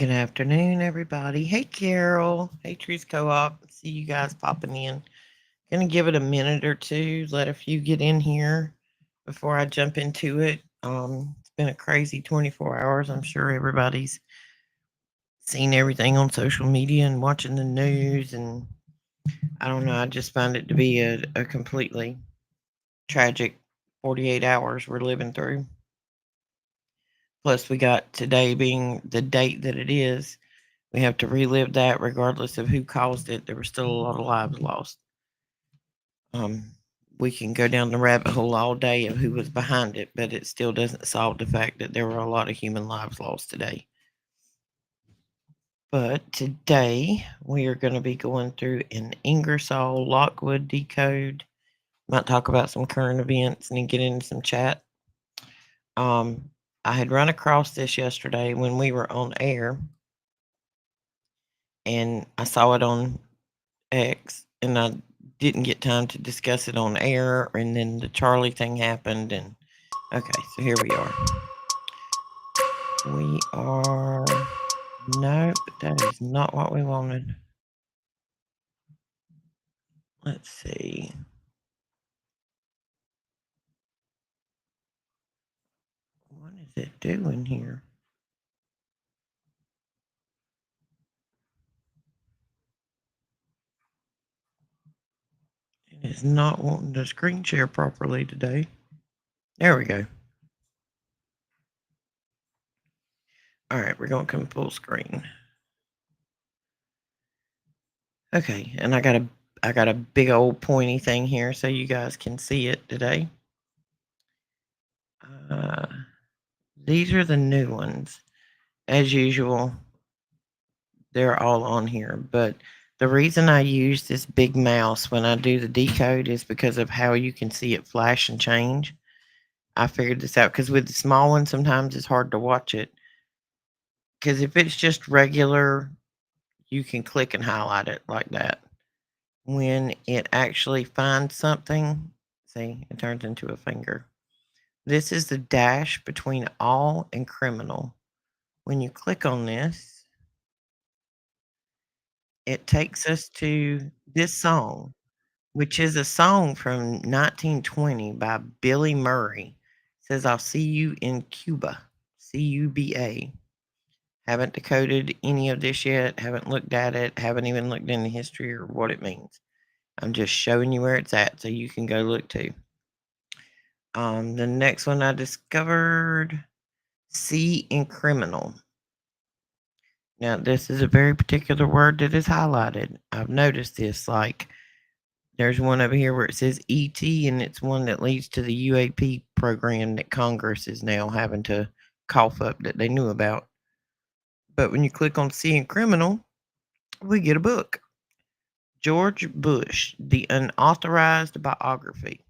Good afternoon, everybody. Hey, Carol. Hey, Trees Co-op. See you guys popping in. Gonna give it a minute or two, let a few get in here before I jump into it. It's been a crazy 24 hours. I'm sure everybody's seen everything on social media and watching the news, and I don't know. I just find it to be a completely tragic 48 hours we're living through. Plus, we got today being the date that it is. We have to relive that regardless of who caused it. There were still a lot of lives lost. Um, we can go down the rabbit hole all day of who was behind it, but it still doesn't solve the fact that there were a lot of human lives lost today. But today we are going to be going through an Ingersoll Lockwood Decode. Might talk about some current events and then get into some chat. Um, I had run across this yesterday when we were on air, and I saw it on X, and I didn't get time to discuss it on air, and then the Charlie thing happened, and okay, so here we are. We are nope, that is not what we wanted. Let's see. What is it doing here? It is not wanting to screen share properly today. There we go. All right, we're going to come full screen. Okay, and I got a big old pointy thing here so you guys can see it today. Uh, these are the new ones. As usual, they're all on here, but the reason I use this big mouse when I do the decode is because of how you can see it flash and change. I figured this out because with the small one, sometimes it's hard to watch it. Because if it's just regular, you can click and highlight it like that. When it actually finds something, see, it turns into a finger. This is the dash between all and criminal. When you click on this, it takes us to this song, which is a song from 1920 by Billy Murray. It says, I'll see you in Cuba. Cuba. Haven't decoded any of this yet. Haven't looked at it. Haven't even looked into history or what it means. I'm just showing you where it's at so you can go look too. The next one I discovered, C in criminal. Now, this is a very particular word that is highlighted. I've noticed this, like, there's one over here where it says ET, and it's one that leads to the UAP program that Congress is now having to cough up that they knew about. But when you click on C in criminal, we get a book. George Bush, The Unauthorized Biography.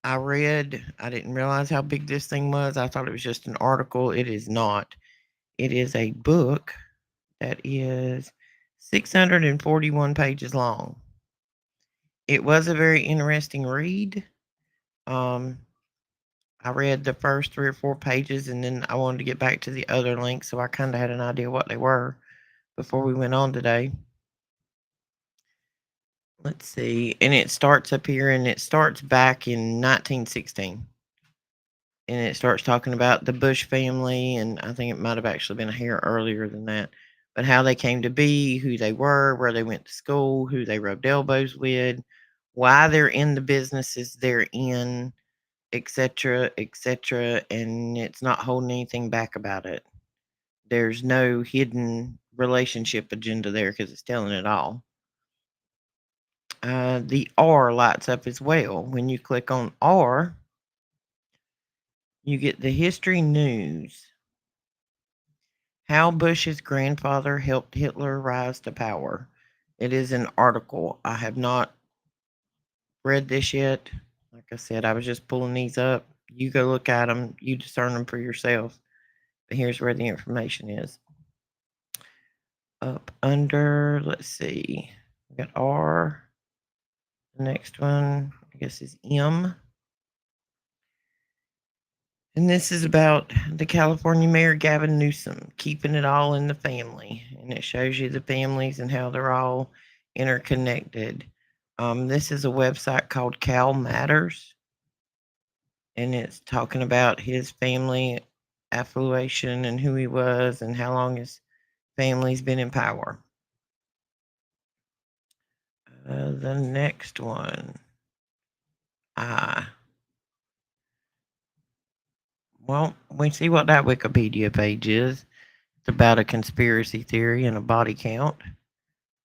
I didn't realize how big this thing was. I thought it was just an article. It is not. It is a book that is 641 pages long. It was a very interesting read. Um, I read the first 3 or 4 pages, and then I wanted to get back to the other links, so I kinda had an idea what they were before we went on today. Let's see, and it starts up here, and it starts back in 1916, and it starts talking about the Bush family, and I think it might have actually been a hair earlier than that, but how they came to be, who they were, where they went to school, who they rubbed elbows with, why they're in the businesses they're in, etcetera, and it's not holding anything back about it. There's no hidden relationship agenda there because it's telling it all. The R lights up as well. When you click on R, you get the history news. How Bush's grandfather helped Hitler rise to power. It is an article. I have not read this yet. Like I said, I was just pulling these up. You go look at them, you discern them for yourself. But here's where the information is. Up under, let's see, we got R. The next one, I guess, is M. And this is about the California Mayor Gavin Newsom keeping it all in the family. And it shows you the families and how they're all interconnected. This is a website called Cal Matters, and it's talking about his family affiliation and who he was and how long his family's been in power. The next one. Ah, well, we see what that Wikipedia page is. It's about a conspiracy theory and a body count.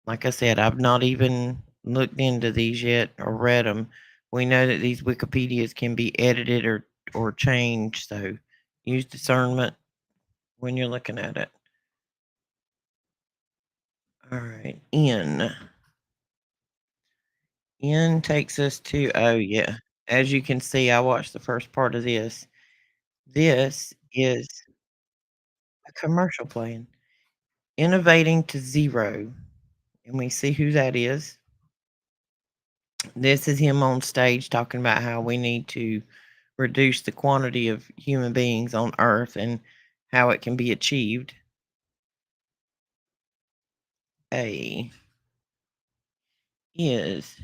Like I said, I've not even looked into these yet or read them. We know that these Wikipedias can be edited or changed, so use discernment when you're looking at it. All right, N. N takes us to, oh yeah, as you can see, I watched the first part of this. This is a commercial playing. Innovating to zero, and we see who that is. This is him on stage talking about how we need to reduce the quantity of human beings on Earth and how it can be achieved. A is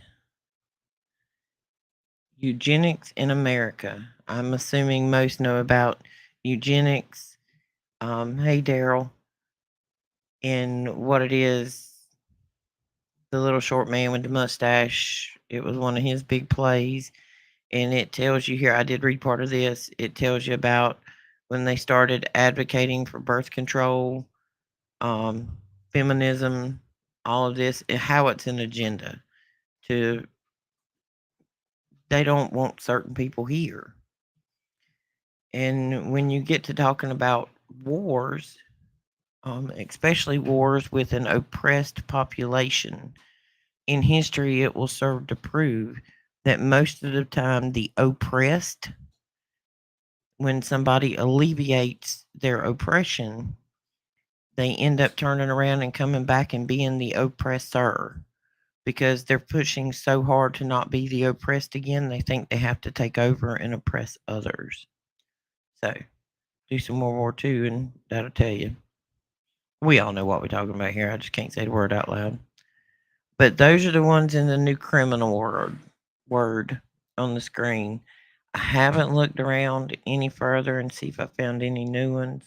eugenics in America. I'm assuming most know about eugenics. Hey, Daryl, and what it is. The little short man with the mustache. It was one of his big plays, and it tells you here. I did read part of this. It tells you about when they started advocating for birth control, um, feminism, all of this, and how it's an agenda to they don't want certain people here. And when you get to talking about wars, especially wars with an oppressed population, in history it will serve to prove that most of the time the oppressed, when somebody alleviates their oppression, they end up turning around and coming back and being the oppressor because they're pushing so hard to not be the oppressed again. They think they have to take over and oppress others. So do some World War II, and that'll tell you. We all know what we're talking about here. I just can't say the word out loud. But those are the ones in the new criminal word on the screen. I haven't looked around any further and see if I found any new ones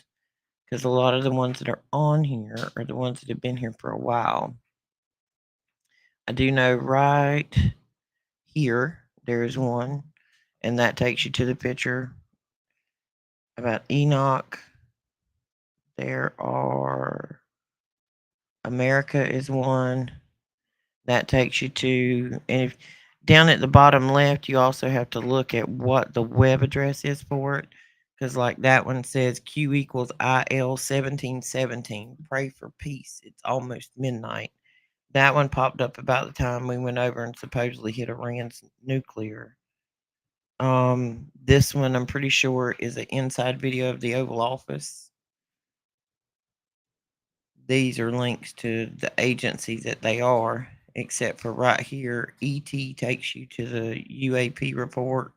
because a lot of the ones that are on here are the ones that have been here for a while. I do know right here there's one, and that takes you to the picture about Enoch. There are America is one that takes you to, and if down at the bottom left, you also have to look at what the web address is for it. Because, like that one says Q equals IL 1717. Pray for peace. It's almost midnight. That one popped up about the time we went over and supposedly hit Iran's nuclear. This one I'm pretty sure is an inside video of the Oval Office. These are links to the agency that they are, except for right here, ET takes you to the UAP report.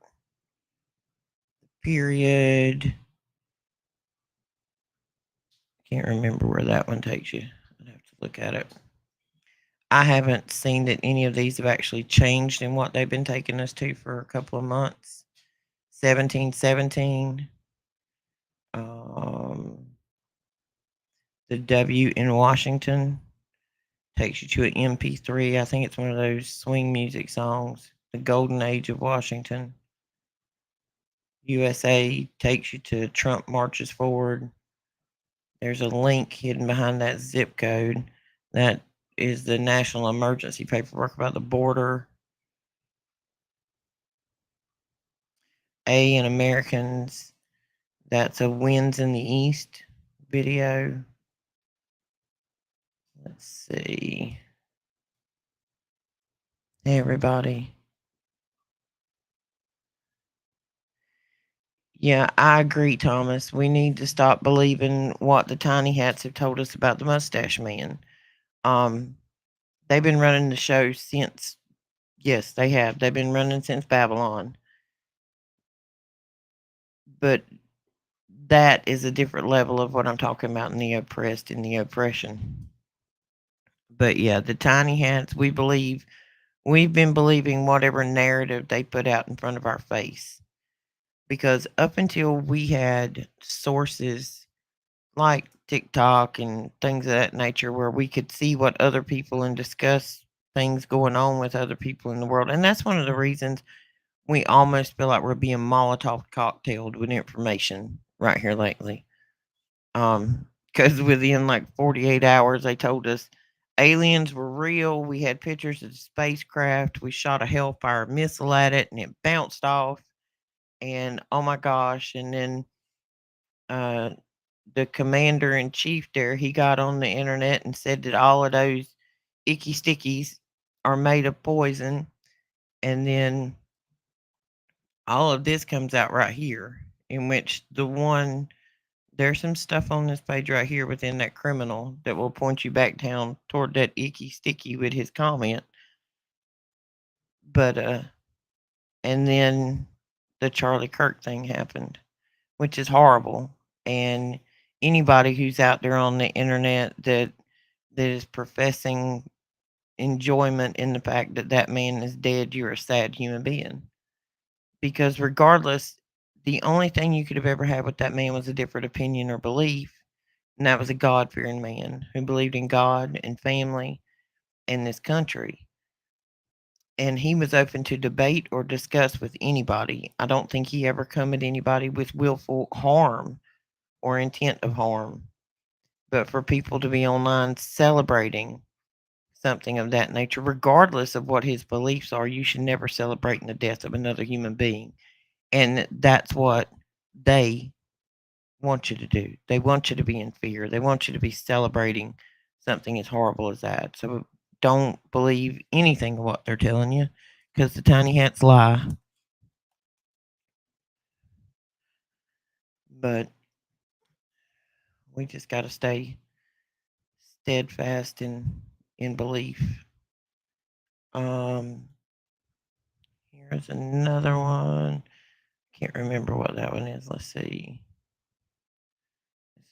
Period. Can't remember where that one takes you. I'd have to look at it. I haven't seen that any of these have actually changed in what they've been taking us to for a couple of months. 1717. Um, the W in Washington takes you to an MP3. I think it's one of those swing music songs. The Golden Age of Washington. USA takes you to Trump marches forward. There's a link hidden behind that zip code. That is the national emergency paperwork about the border. A in Americans. That's a Wins in the East video. Let's see. Hey, everybody. Yeah, I agree, Thomas. We need to stop believing what the tiny hats have told us about the mustache man. Um, they've been running the show since, yes, they have. They've been running since Babylon. But that is a different level of what I'm talking about in the oppressed and the oppression. But yeah, the tiny hats, we've been believing whatever narrative they put out in front of our face. Because up until we had sources like TikTok and things of that nature where we could see what other people and discuss things going on with other people in the world. And that's one of the reasons we almost feel like we're being Molotov cocktailed with information right here lately. Because within like 48 hours, they told us aliens were real. We had pictures of the spacecraft. We shot a Hellfire missile at it and it bounced off. And oh my gosh. And then uh, the commander in chief there, he got on the internet and said that all of those icky stickies are made of poison. And then all of this comes out right here, in which there's some stuff on this page right here within that criminal that will point you back down toward that icky sticky with his comment. But and then the Charlie Kirk thing happened, which is horrible. And anybody who's out there on the internet that is professing enjoyment in the fact that that man is dead, you're a sad human being. Because regardless, the only thing you could have ever had with that man was a different opinion or belief, and that was a God fearing man who believed in God and family and this country. And he was open to debate or discuss with anybody. I don't think he ever come at anybody with willful harm or intent of harm. But for people to be online celebrating something of that nature, regardless of what his beliefs are, you should never celebrate in the death of another human being. And that's what they want you to do. They want you to be in fear. They want you to be celebrating something as horrible as that. So don't believe anything of what they're telling you because the tiny hats lie. But we just got to stay steadfast in belief. Um, Here's another one. Can't remember what that one is. Let's see.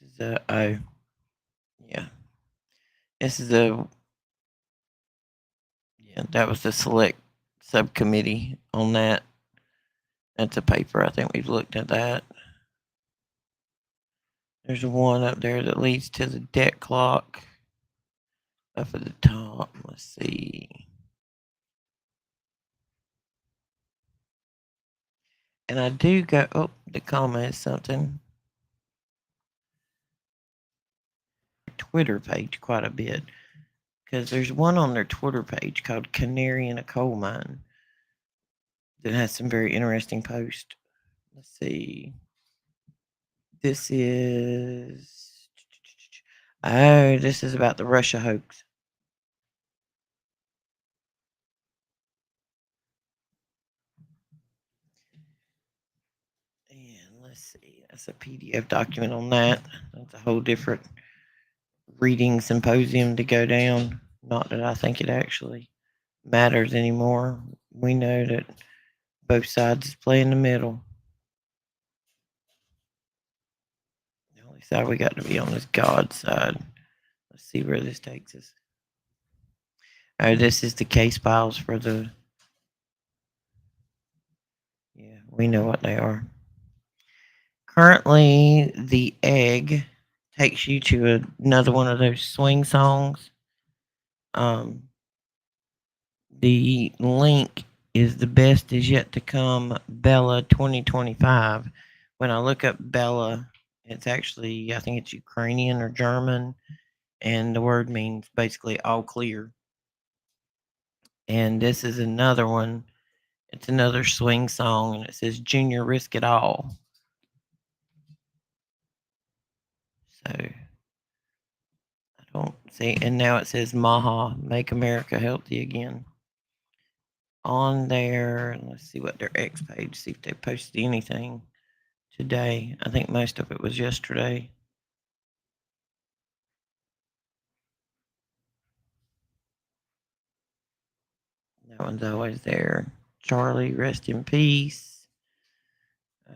This is a oh yeah. This is a yeah. That was the select subcommittee on that. That's a paper. I think we've looked at that. There's one up there that leads to the debt clock up at the top. Let's see. And I do go. Oh, the comma is something. Twitter page quite a bit because there's one on their Twitter page called Canary in a Coal Mine that has some very interesting posts. Let's see. This is this is about the Russia hoax. And let's see, that's a PDF document on that. That's a whole different reading symposium to go down. Not that I think it actually matters anymore. We know that both sides play in the middle. The only side we got to be on is God's side. Let's see where this takes us. Oh, this is the case files for the. Yeah, we know what they are. Currently, the egg takes you to another one of those swing songs. Um, the link is the best is yet to come, Bella 2025. When I look up Bella, it's actually, I think it's Ukrainian or German, and the word means basically all clear. And this is another one. It's another swing song, and it says Junior Risk It All. So I don't see, and now it says Maha, Make America Healthy Again. On there, let's see what their X page, see if they posted anything today. I think most of it was yesterday. That one's always there. Charlie, rest in peace. Uh,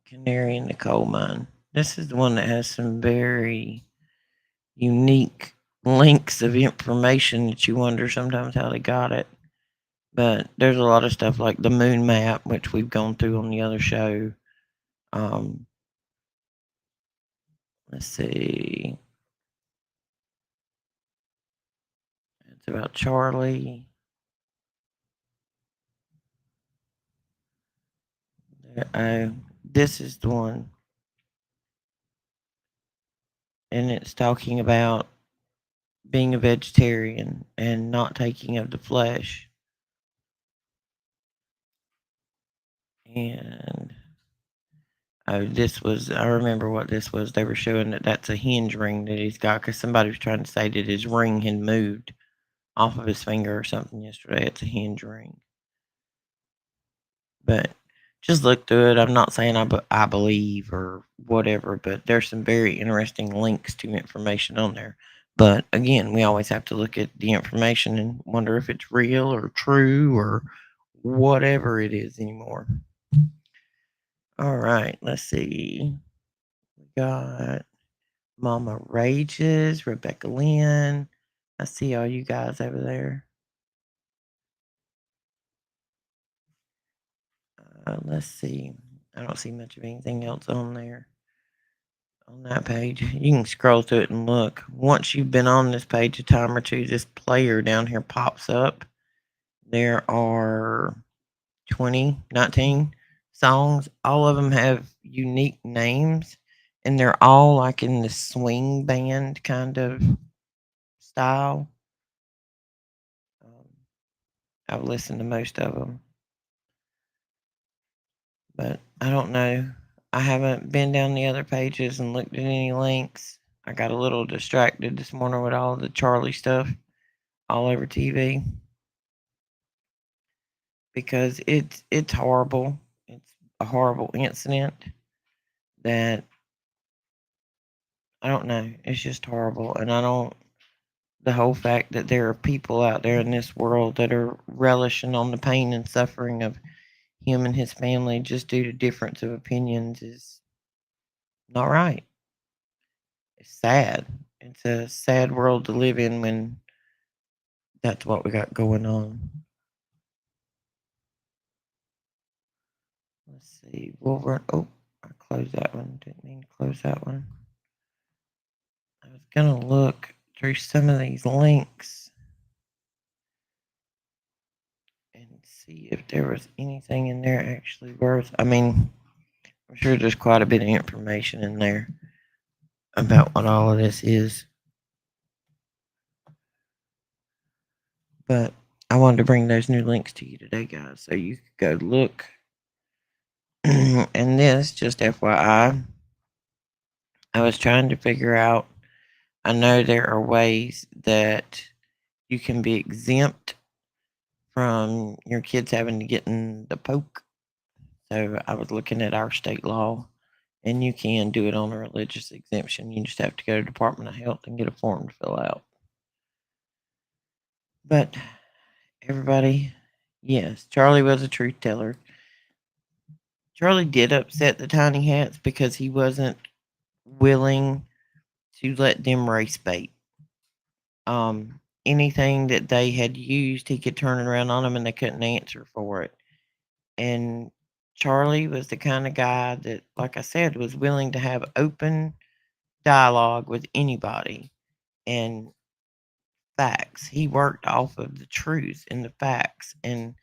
Canary in the Coal Mine. This is the one that has some very unique links of information that you wonder sometimes how they got it. But there's a lot of stuff like the moon map, which we've gone through on the other show. Um, let's see. It's about Charlie. This is the one, and it's talking about being a vegetarian and not taking of the flesh. And this was, I remember what this was. They were showing that that's a hinge ring that he's got because somebody was trying to say that his ring had moved off of his finger or something yesterday. It's a hinge ring. But just look through it. I'm not saying I believe or whatever, but there's some very interesting links to information on there. But again, we always have to look at the information and wonder if it's real or true or whatever it is anymore. All right, let's see. We got Mama Rages, Rebecca Lynn. I see all you guys over there. Let's see. I don't see much of anything else on there. On that page, you can scroll through it and look. Once you've been on this page a time or two, this player down here pops up. There are 20, 19 songs. All of them have unique names, and they're all like in the swing band kind of style. Um, I've listened to most of them, but I don't know. I haven't been down the other pages and looked at any links. I got a little distracted this morning with all the Charlie stuff all over TV because it's horrible. It's a horrible incident that I don't know. It's just horrible, and I don't. The whole fact that there are people out there in this world that are relishing on the pain and suffering of him and his family just due to difference of opinions is not right. It's sad. It's a sad world to live in when that's what we got going on. Let's see. Wolverine. Oh, I closed that one. Didn't mean to close that one. I was gonna look through some of these links and see if there was anything in there actually worth. I mean, I'm sure there's quite a bit of information in there about what all of this is, but I wanted to bring those new links to you today, guys, so you could go look. And this, just FYI, I was trying to figure out. I know there are ways that you can be exempt from your kids having to get in the poke. So I was looking at our state law, and you can do it on a religious exemption. You just have to go to Department of Health and get a form to fill out. But everybody, yes, Charlie was a truth teller. Charlie did upset the Tiny Hats because he wasn't willing to let them race bait. Anything that they had used, he could turn it around on them and they couldn't answer for it. And Charlie was the kind of guy that, like I said, was willing to have open dialogue with anybody and facts. He worked off of the truth and the facts, and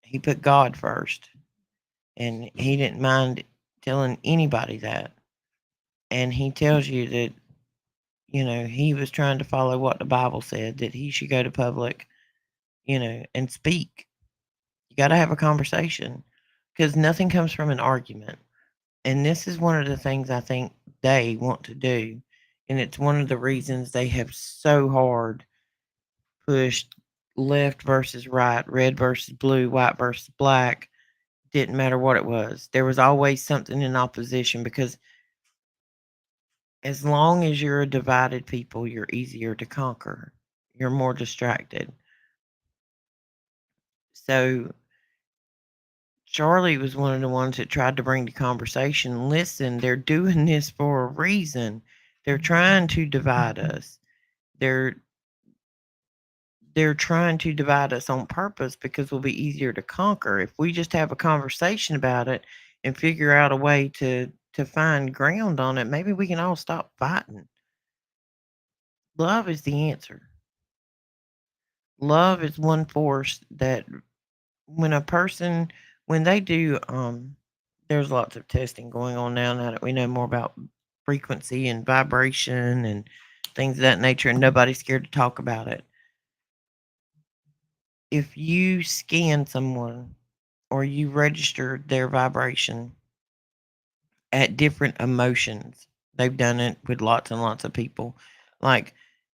he put God first. And he didn't mind telling anybody that. And he tells you that, he was trying to follow what the Bible said, that he should go to public, and speak. You got to have a conversation because nothing comes from an argument. And this is one of the things I think they want to do. And it's one of the reasons they have so hard pushed left versus right, red versus blue, white versus black. Didn't matter what it was. There was always something in opposition because as long as you're a divided people, you're easier to conquer. You're more distracted. So Charlie was one of the ones that tried to bring the conversation. Listen, they're doing this for a reason. They're trying to divide us. They're they're trying to divide us on purpose because we'll be easier to conquer. If we just have a conversation about it and figure out a way to find ground on it, maybe we can all stop fighting. Love is the answer. Love is one force that when a person when they do there's lots of testing going on now that we know more about frequency and vibration and things of that nature, and nobody's scared to talk about it. If you scan someone or you register their vibration at different emotions. They've done it with lots and lots of people. Like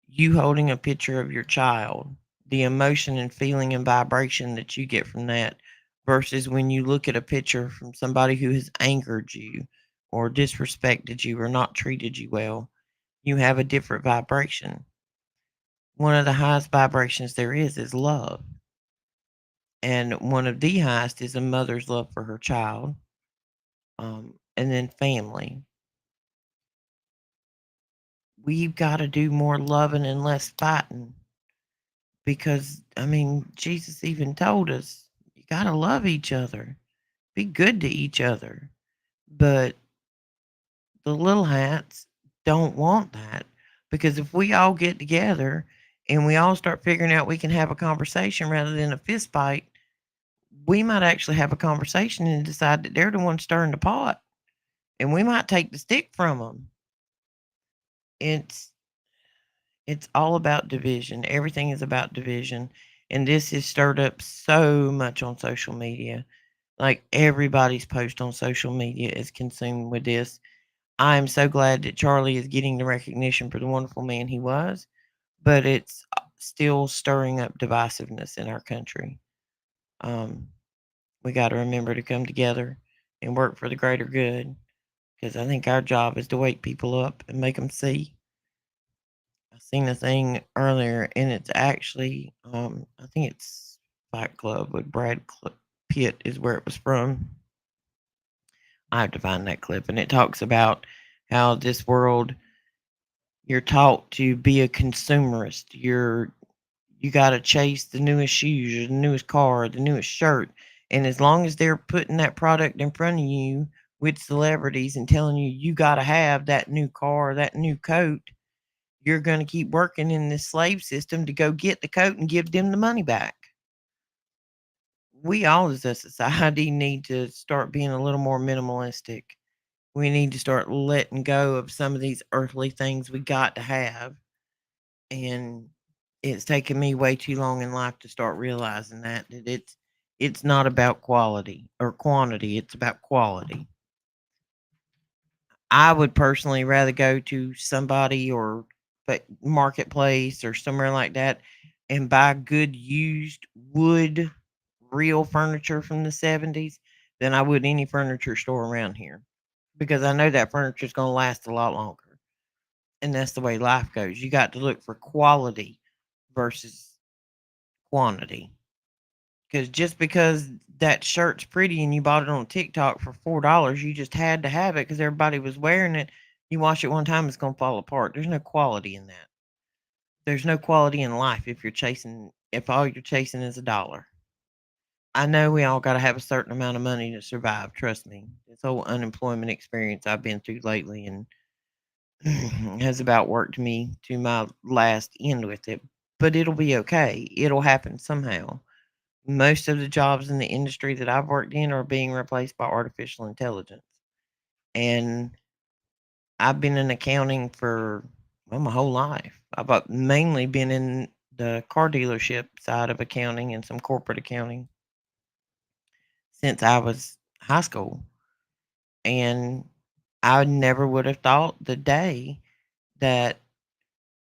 you holding a picture of your child, the emotion and feeling and vibration that you get from that versus when you look at a picture from somebody who has angered you or disrespected you or not treated you well, you have a different vibration. One of the highest vibrations there is love. And one of the highest is a mother's love for her child, and then family. We've got to do more loving and less fighting because, I mean, Jesus even told us you got to love each other, be good to each other. But the little hats don't want that because if we all get together and we all start figuring out we can have a conversation rather than a fist fight, we might actually have a conversation and decide that they're the ones stirring the pot and we might take the stick from them. It's It's all about division. Everything is about division. And this is stirred up so much on social media. Like everybody's post on social media is consumed with this. I am so glad that Charlie is getting the recognition for the wonderful man he was, but it's still stirring up divisiveness in our country. Um, we got to remember to come together and work for the greater good because I think our job is to wake people up and make them see. I seen a thing earlier, and it's actually, I think it's Fight Club with Pitt is where it was from. I have to find that clip, and it talks about how this world you're taught to be a consumerist. You got to chase the newest shoes, or the newest car, or the newest shirt, and as long as they're putting that product in front of you with celebrities and telling you you got to have that new car, that new coat, you're going to keep working in this slave system to go get the coat and give them the money back. We all as a society need to start being a little more minimalistic. We need to start letting go of some of these earthly things we got to have. And it's taken me way too long in life to start realizing that it's not about quality or quantity, it's about quality. I would personally rather go to somebody or marketplace or somewhere like that and buy good used wood real furniture from the 70s than I would any furniture store around here because I know that furniture is going to last a lot longer. And that's the way life goes. You got to look for quality versus quantity. Because just because that shirt's pretty and you bought it on TikTok for $4, you just had to have it because everybody was wearing it. You wash it one time, it's gonna fall apart. There's no quality in that. There's no quality in life if all you're chasing is a dollar. I know we all got to have a certain amount of money to survive. Trust me. This whole unemployment experience I've been through lately and has about worked me to my last end with it. But it'll be okay. It'll happen somehow. Most of the jobs in the industry that I've worked in are being replaced by artificial intelligence. And I've been in accounting for well, my whole life. I've mainly been in the car dealership side of accounting and some corporate accounting since I was high school. And I never would have thought the day that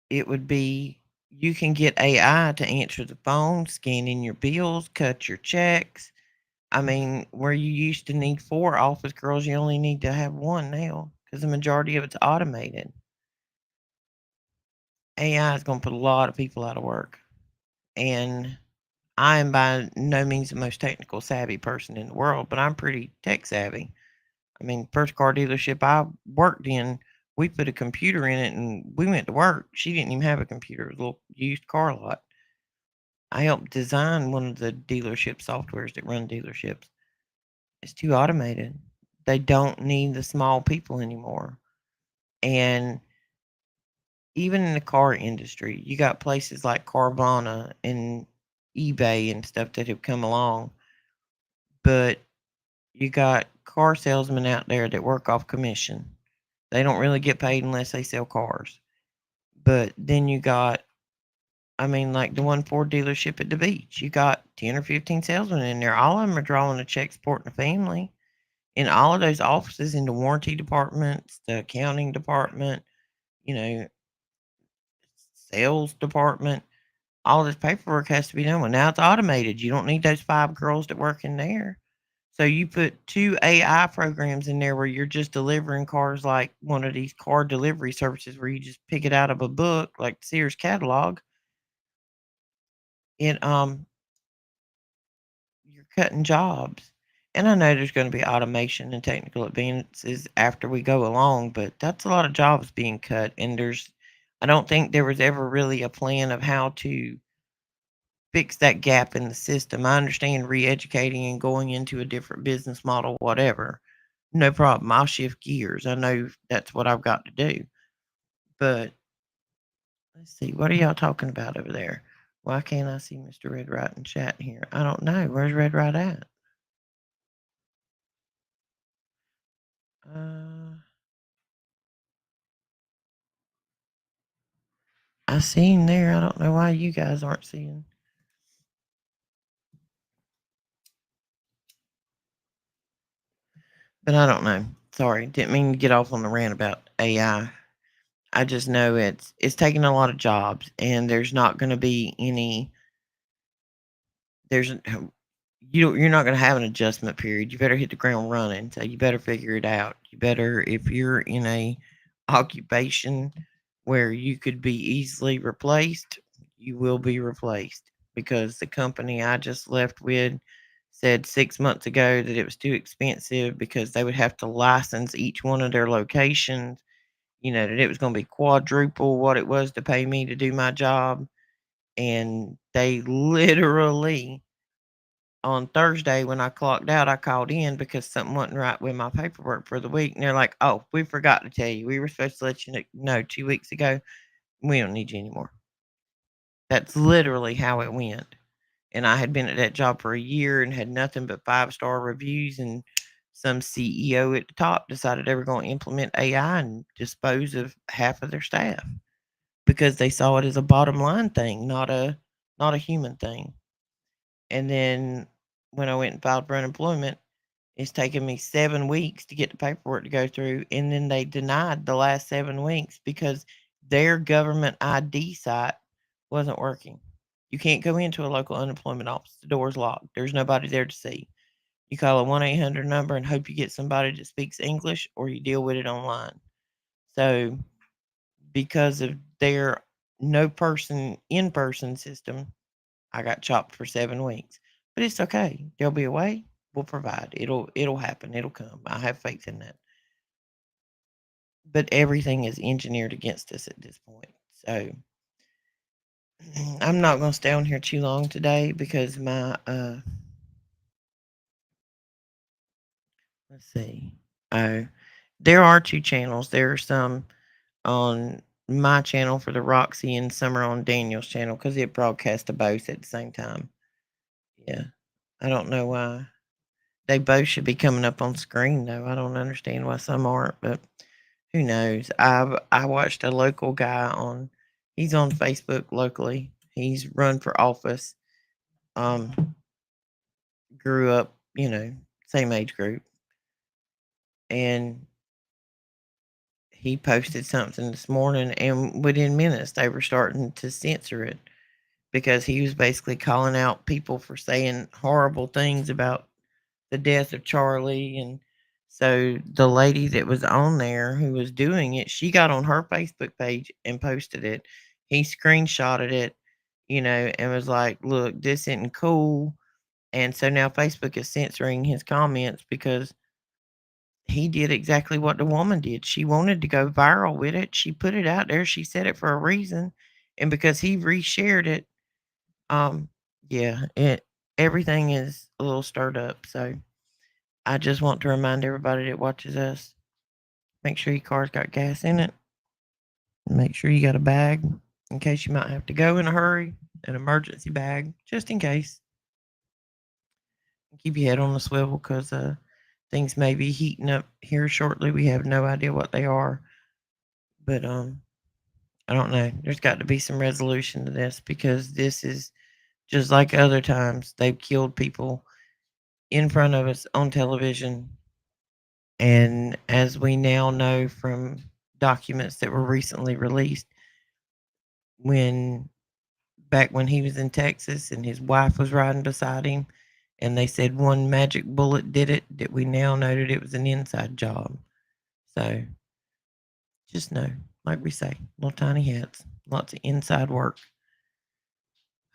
it would be you can get AI to answer the phone, scan in your bills, cut your checks. I mean, where you used to need 4 office girls, you only need to have 1 now because the majority of it's automated. AI is gonna put a lot of people out of work, and I am by no means the most technical savvy person in the world, but I'm pretty tech savvy. I mean, first car dealership I worked in, we put a computer in it and we went to work. She didn't even have a computer. It was a little used car lot. I helped design one of the dealership softwares that run dealerships. It's too automated. They don't need the small people anymore. And even in the car industry, you got places like Carvana and eBay and stuff that have come along, but you got car salesmen out there that work off commission. They don't really get paid unless they sell cars. But then you got, I mean, like the one Ford dealership at the beach, you got 10 or 15 salesmen in there. All of them are drawing a check supporting a family. In all of those offices, in the warranty departments, the accounting department, you know, sales department, all this paperwork has to be done. Well, now it's automated. You don't need those 5 girls that work in there. So you put 2 AI programs in there where you're just delivering cars like one of these car delivery services where you just pick it out of a book like Sears catalog, and you're cutting jobs. And I know there's going to be automation and technical advances after we go along, but that's a lot of jobs being cut. And I don't think there was ever really a plan of how to fix that gap in the system. I understand re-educating and going into a different business model, whatever. No problem. I'll shift gears. I know that's what I've got to do. But let's see, what are y'all talking about over there? Why can't I see Mr. Red Right in chat here? I don't know. Where's Red Right at? Uh, I see him there. I don't know why you guys aren't seeing. But I don't know. Sorry, didn't mean to get off on the rant about AI. I just know it's taking a lot of jobs, and there's not going to be any. There's you're not going to have an adjustment period. You better hit the ground running. So you better figure it out. You better, if you're in a occupation where you could be easily replaced, you will be replaced, because the company I just left with said 6 months ago that it was too expensive because they would have to license each one of their locations. That it was going to be quadruple what it was to pay me to do my job. And they literally, on Thursday when I clocked out, I called in because something wasn't right with my paperwork for the week. And they're like, "Oh, we forgot to tell you. We were supposed to let you know 2 weeks ago. We don't need you anymore." That's literally how it went. And I had been at that job for a year and had nothing but 5-star reviews. And some CEO at the top decided they were going to implement AI and dispose of half of their staff because they saw it as a bottom line thing, not a human thing. And then when I went and filed for unemployment, it's taken me 7 weeks to get the paperwork to go through, and then they denied the last 7 weeks because their government ID site wasn't working. You can't go into a local unemployment office. The door's locked. There's nobody there to see. You call a 1-800 number and hope you get somebody that speaks English, or you deal with it online. So, because of their no person in person system, I got chopped for 7 weeks. But it's okay. There'll be a way. We'll provide. It'll happen. It'll come. I have faith in that. But everything is engineered against us at this point. So I'm not going to stay on here too long today because my let's see. Oh, there are 2 channels. There are some on my channel for the Roxy and some are on Daniel's channel because it broadcasts to both at the same time. Yeah. I don't know why. They both should be coming up on screen, though. I don't understand why some aren't, but who knows? I watched a local guy he's on Facebook locally. He's run for office. Grew up, same age group, and he posted something this morning, and within minutes they were starting to censor it because he was basically calling out people for saying horrible things about the death of Charlie. And so the lady that was on there who was doing it, she got on her Facebook page and posted it. He screenshotted it, and was like, "Look, this isn't cool." And so now Facebook is censoring his comments because he did exactly what the woman did. She wanted to go viral with it. She put it out there. She said it for a reason. And because he reshared it, um, yeah, everything is a little stirred up. So I just want to remind everybody that watches us, make sure your car's got gas in it. Make sure you got a bag in case you might have to go in a hurry, an emergency bag, just in case. Keep your head on the swivel because things may be heating up here shortly. We have no idea what they are, but I don't know. There's got to be some resolution to this because this is just like other times. They've killed people in front of us on television. And as we now know from documents that were recently released, when back when he was in Texas and his wife was riding beside him, and they said one magic bullet did it, that we now know that it was an inside job. So just know, like we say, little tiny hats, lots of inside work.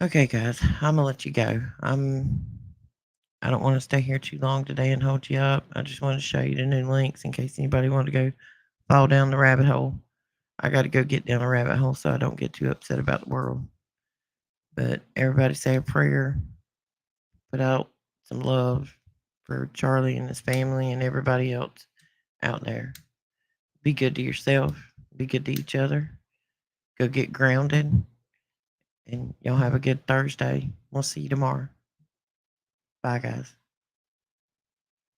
Okay, guys, I'm gonna let you go. I don't want to stay here too long today and hold you up. I just want to show you the new links in case anybody wanted to go fall down the rabbit hole. I got to go get down a rabbit hole so I don't get too upset about the world. But everybody say a prayer, put out some love for Charlie and his family and everybody else out there. Be good to yourself, be good to each other. Go get grounded, and y'all have a good Thursday. We'll see you tomorrow. Bye, guys.